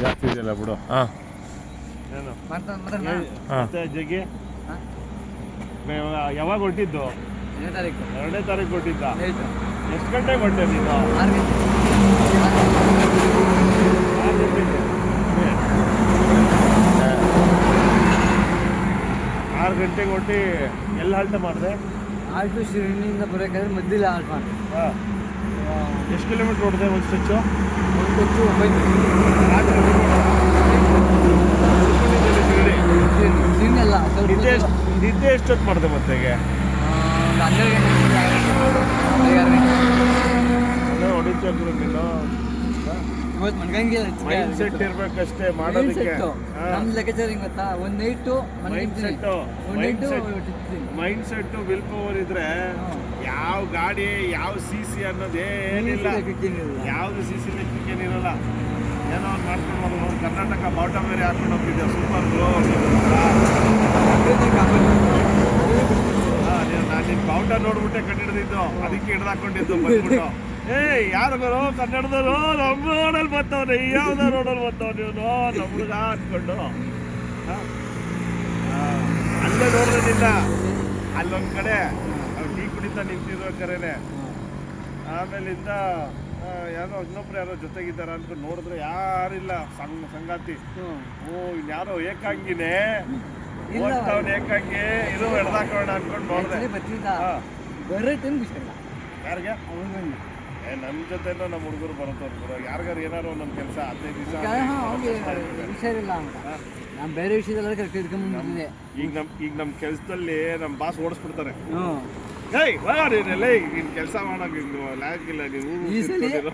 ಜಾಸ್ತಿ ಇದೆಯಲ್ಲ ಬಿಡು. ಹಾಂ ಏನು ಹಾಂ ಜಗ್ಗಿ ಯಾವಾಗ ಹೊಟ್ಟಿದ್ದು? 2ನೇ ತಾರೀಕು ಹೊಟ್ಟಿದ್ದ. ಎಷ್ಟು ಗಂಟೆಗೆ ಹೊಟ್ಟೆ ನೀನು? 6 ಗಂಟೆಗೆ ಹೊಟ್ಟಿ ಎಲ್ಲ ಹಾಲ್ಟ್ ಮಾಡಿದೆ? ಆಲ್ಟು ಶಿರಣಿಯಿಂದ ಬರೋಕ್ಕಾದ್ರೆ ಮಧ್ಯದಲ್ಲಿ ಆಲ್ಟ್ ಮಾಡಿ. ಹಾಂ. ಎಷ್ಟು ಕಿಲೋಮೀಟ್ರ್ ಹೊಡೆದೆ ಒಂದು ಸ್ಟೆಚ್ಚು? ಒಂದು ಹೊತ್ತು 9 ಶಿರಣಿ ಅಲ್ಲ ನಿದ್ದೆ ಎಷ್ಟೊತ್ತು ಮಾಡಿದೆ ಮತ್ತೆಗೆ? ಒಂದು 12 ಹೊಡಿತಿದ್ರು ನೀನು. ಇವತ್ತು ಮನ್ಗಂಗಿಲ್ಲ. ಮೈಂಡ್ ಸೆಟ್ ಇರ್ಬೇಕಷ್ಟೇ ಮಾಡೋದಕ್ಕೆ. ನಮ್ದು ಲೆಕ್ಕಾಚಾರ ಹೆಂಗ್ ಗೊತ್ತಾ, ಒಂದು night mind set will power ಇದ್ರೆ ಯಾವ ಗಾಡಿ ಯಾವ CC ಅನ್ನೋದೇನಿಲ್ಲ. ಯಾವ್ದು CC ಲೆಕ್ಕಕ್ಕೇನಿರಲ್ಲ. ಏನೋ ಒಂದು ಮಾಡ್ಕೊಂಡು ನೋಡಿ. ಕರ್ನಾಟಕ ಬಾಟಮ್ ಬೇರೆ ಹಾಕೊಂಡು ಹೋಗ್ತಿದ್ದೆ. Super glow. ನಾನು ನಿನ್ನ ಬಾವುಟ ನೋಡ್ಬಿಟ್ಟೆ ಕಂಡಿಡ್ದಿದ್ದು, ಅದಕ್ಕೆ ಹಿಡ್ದಾಕೊಂಡಿದ್ದು ಬಂದ್ಬಿಟ್ಟು. ಯಾರು ಬರೋ ಕನ್ನಡದವರು ನಮ್ಮ ರೋಡಲ್ಲಿ ಬರ್ತಾವ್ರೆ, ಯಾವ್ದೋ ರೋಡಲ್ಲಿ ಬರ್ತಾವ ನೀವು ನಮ್ಮ ಹುಡುಗ ಅಂದ್ಕೊಂಡು. ಅಲ್ಲೇ ನೋಡೋದಿಲ್ಲ. ಅಲ್ಲೊಂದು ಕಡೆ ಅವ್ರು ಟೀ ಕುಡಿತಾ ನಿಂತಿರೋ ಕರೆನೆ. ಆಮೇಲಿಂದ ಯಾರೋ ಇನ್ನೊಬ್ರು ಯಾರೋ ಜೊತೆಗಿದ್ದಾರ ಅಂತ ನೋಡಿದ್ರೆ ಯಾರಿಲ್ಲ. ಸಂಗಾತಿ. ಇನ್ಯಾರೋ ಏಕಾಂಗಿನೇ ಓದ್ತಾವ್ನ ಏಕಾಂಗಿ ಇದು ಹಿಡ್ದಾಕೋಣ ಅನ್ಕೊಂಡು ನೋಡಿದೆ. ಯಾರಿಗೆ? ನನ್ನ ಜೊತೆನೂ ನಮ್ಮ ಹುಡುಗರು ಬರುತ್ತವ್ರು. ಯಾರಿಗಾರು ಏನಾರು ಒಂದೊಂದು ಕೆಲಸ 15 ದಿವಸ ಹುಷಾರಿಲ್ಲ ಅಂತ ನಾನು ಬೇರೆ ವಿಷಯದಲ್ಲ ಕರ್ಕೊಂಡ್ಬಂದಿದ್ದೆ. ಈಗ ನಮ್ಮ ಕೆಲಸದಲ್ಲಿ ನಮ್ಮ ಬಾಸ್ ಓಡಿಸ್ಬಿಡ್ತಾರೆ. ನೀನ್ ಕೆಲಸ ಮಾಡೋಕೆ ಲಾಗಿಲ್ಲ ನೀವು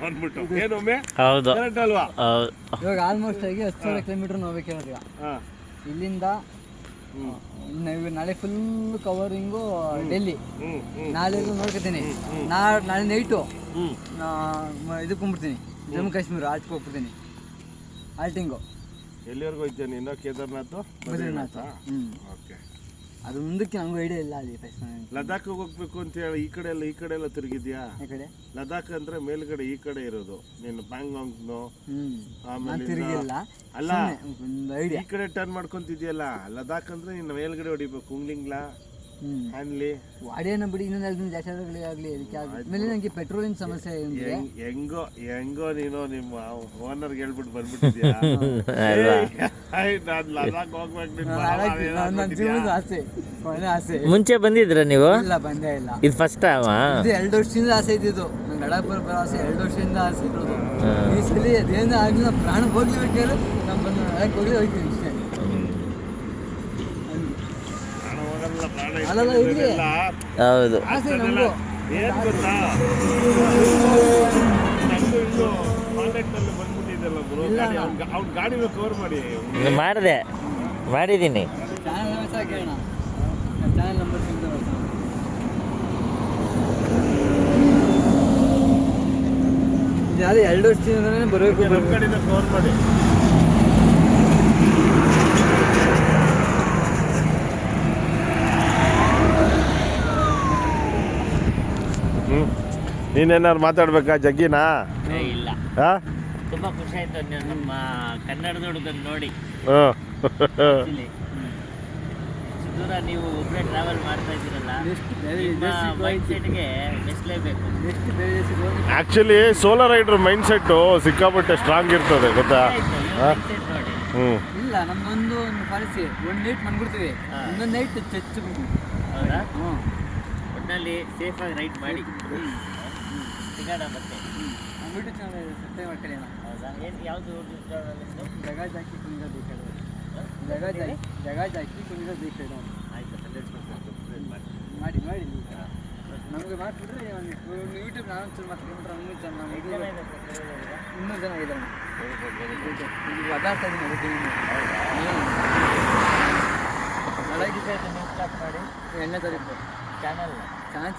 ಅಂದ್ಬಿಟ್ಟು. ಏನೊಮ್ಮೆ ಕರೆಕ್ಟ್ ಅಲ್ವಾ? ಇವಾಗ ಆಲ್ಮೋಸ್ಟ್ ಆಗಿ 10,000 ಕಿಲೋಮೀಟರ್ ಹೋಗ್ಬೇಕು ಹೇಳಿದ್ವಿ ಇಲ್ಲಿಂದ. ನಾಳೆ ಫುಲ್ ಕವರಿಂಗು ಡೆಲ್ಲಿ. ನಾಳೆ ನೋಡ್ಕೊತೀನಿ. ನಾಳೆ ನೈಟು ಇದಕ್ಕೆ ಹೋಗ್ಬಿಡ್ತೀನಿ, ಜಮ್ಮು ಕಾಶ್ಮೀರ ಆಲ್ಟ್ಗೆ ಹೋಗ್ಬಿಡ್ತೀನಿ. ಆಲ್ಟಿಂಗು ಎಲ್ಲಿವರೆಗೂ ಹೋಗ್ತೀನಿ ನೀನು? ಕೇದಾರ್ನಾಥ್, ಬದ್ರಿನಾಥ್. ಓಕೆ. ಅದು ಮುಂದಕ್ಕೆ ನಮಗೂ ಐಡಿಯಾ ಇಲ್ಲ. ಅಲ್ಲಿ ಲದಾಖ್ ಹೋಗ್ಬೇಕು ಅಂತ ಹೇಳಿ ಈ ಕಡೆ ಎಲ್ಲ ತಿರುಗಿದ್ಯಾ? ಈ ಕಡೆ ಲದಾಖ್ ಅಂದ್ರೆ ಮೇಲ್ಗಡೆ ಈ ಕಡೆ ಇರೋದು. ನೀನು ಪ್ಯಾಂಗಾಂಗ್ ಆಮೇಲೆ ಅಲ್ಲ ಈ ಕಡೆ ಟರ್ನ್ ಮಾಡ್ಕೊಂತಿದ್ಯಲ್ಲ. ಲದಾಖ್ ಅಂದ್ರೆ ನೀನು ಮೇಲ್ಗಡೆ ಹೊಡಿಬೇಕು. ಕುಂಗ್ಲಿಂಗ್ಲಾ, ಹ್ಯಾನ್ಲಿ, ವಾಡಿಯನ್ನ ಬಿಡಿ. ಇನ್ನೊಂದು ಜಾಸ್ತಿ ಆಗಲಿ ಅದಕ್ಕೆ ಆದ್ಮೇಲೆ ನನಗೆ ಪೆಟ್ರೋಲಿನ ಸಮಸ್ಯೆ ಹೆಂಗೋ ನೀನು ನಿಮ್ಮ ಓನರ್ಗೆ ಹೇಳ್ಬಿಟ್ಟು ಬಂದ್ಬಿಟ್ಟಿದ್ಯಾ? ನಾನು ಲದಾಖ್ ಹೋಗ್ಬೇಕು ಆಸೆ. ಮುಂಚೆ ಬಂದಿದ್ರ ನೀವು? ಇಲ್ಲ, ಬಂದೇ ಇಲ್ಲ. ಇದು ಫಸ್ಟ್ ಟೈಮ್? ಇದು 2 ವರ್ಷದಿಂದ ಆಸೆ ಇದ್ದಿದ್ದು. ನಂಗೆ ಲಡಾಖ್ ಬರೋ ಆಸೆ 2 ವರ್ಷದಿಂದ ಆಸೆ ಇರೋದು. ಈ ಸಲ ಅದೇನು ಆಗಲಿ, ನಮ್ಮ ಪ್ರಾಣ ಹೋಗ್ಲಿಬೇಕಾದ್ರೆ ನಮ್ಮ ಬಂದು ಲಡಾಖ್ ಹೋಗಿ ಹೋಗ್ತೀವಿ ಇಷ್ಟೇ. ಹೌದು. ಆಸೆ ನಮಗೂ. ಏನ್ ಗೊತ್ತಾ, ನಂದು ಇದು ಕಾಂಟ್ಯಾಕ್ಟಲ್ಲಿ ಬಂದ್ಬಿಟ್ಟಿದ್ದಲ್ಲ ಗುರು. ಅವ್ನ ಗಾಡಿನ ಕವರ್ ಮಾಡಿದ್ದೀನಿ. ಚಾನಲ್ ಹೆಸರು ಕೇಳೋಣ. ಚಾನಲ್ ನಂಬರ್ ಯಾರು 2 ವರ್ಷದಿಂದ ಬರಬೇಕು. ನಮ್ಮ ಕಡೆಯಿಂದ ಕವರ್ ಮಾಡಿ. ನೀನೇನಾದ್ರು ಮಾತಾಡ್ಬೇಕಾ ಜಗ್ಗಿನಾ? ಇಲ್ಲ, ತುಂಬಾ ಖುಷಿ ಆಯ್ತು ನಮ್ಮ ಕನ್ನಡದ ಹುಡುಗನ ನೋಡಿ. ದೂರ ನೀವು ಒಬ್ಬರೇ ಟ್ರಾವೆಲ್ ಮಾಡ್ತಾ ಇದ್ದೀರಲ್ಲ, ಮೈಂಡ್ ಸೆಟ್ಗೆ ಮೆಚ್ಚಲೇಬೇಕು. Actually solo rider mind set ಸಿಕ್ಕಾಪಟ್ಟೆ ಸ್ಟ್ರಾಂಗ್ ಇರ್ತದೆ ಗೊತ್ತಾ? ಇಲ್ಲ, ನಮ್ದೊಂದು ಪಾಲಿಸಿ. 1 ನೈಟ್ ಮಾಡ್ಬಿಡ್ತೀವಿ, ಇನ್ನೊಂದು ನೈಟ್ ಚಚ್ಚು. ಹೌದಾ? ಒಟ್ಟಿನಲ್ಲಿ ಸೇಫಾಗಿ ರೈಡ್ ಮಾಡಿ ಸಿಗೋಣ ಮತ್ತೆ. ಯೂಟ್ಯೂಬ್ ಚಾನಲ್ ಸಬ್ಸ್ಕ್ರೈಬ್ ಮಾಡ್ಕೊಳ್ಳಿ. ಹೌದಾ? ಏನು ಯಾವುದು ಯೂಟ್ಯೂಬ್ ಚಾನಲ್? ಜಗಾ ಜಾಕಿ ಕುಣಿದ ಬೇಕಾದ್ರೆ. ಜಗಾ ಜಾಕಿ ಕುಣಿದ ಬೇಕಾದ್ರೆ. ಆಯ್ತು, 100% ಸಬ್ಸ್ಕ್ರೈಬ್ ಮಾಡಿ. ನಮಗೆ ಮಾಡಿಬಿಟ್ರೆ ಯೂಟ್ಯೂಬ್ ನಾನು ಚೂರು ಮಾಡ್ಕೊಂಡ್ರೆ ಇನ್ನೂ ಚೆನ್ನಾಗಿ ಇನ್ನೂ ಜನ ಇದ್ದಾರೆ. ಅಭ್ಯಾಸ ಅದಕ್ಕೆ ನಾಳೆ ದಿವಸ ಸ್ಟಾರ್ಟ್ ಮಾಡಿ 2ನೇ ತಾರೀಕು ಚಾನಲ್ ಚೆನ್ನಾಗಿ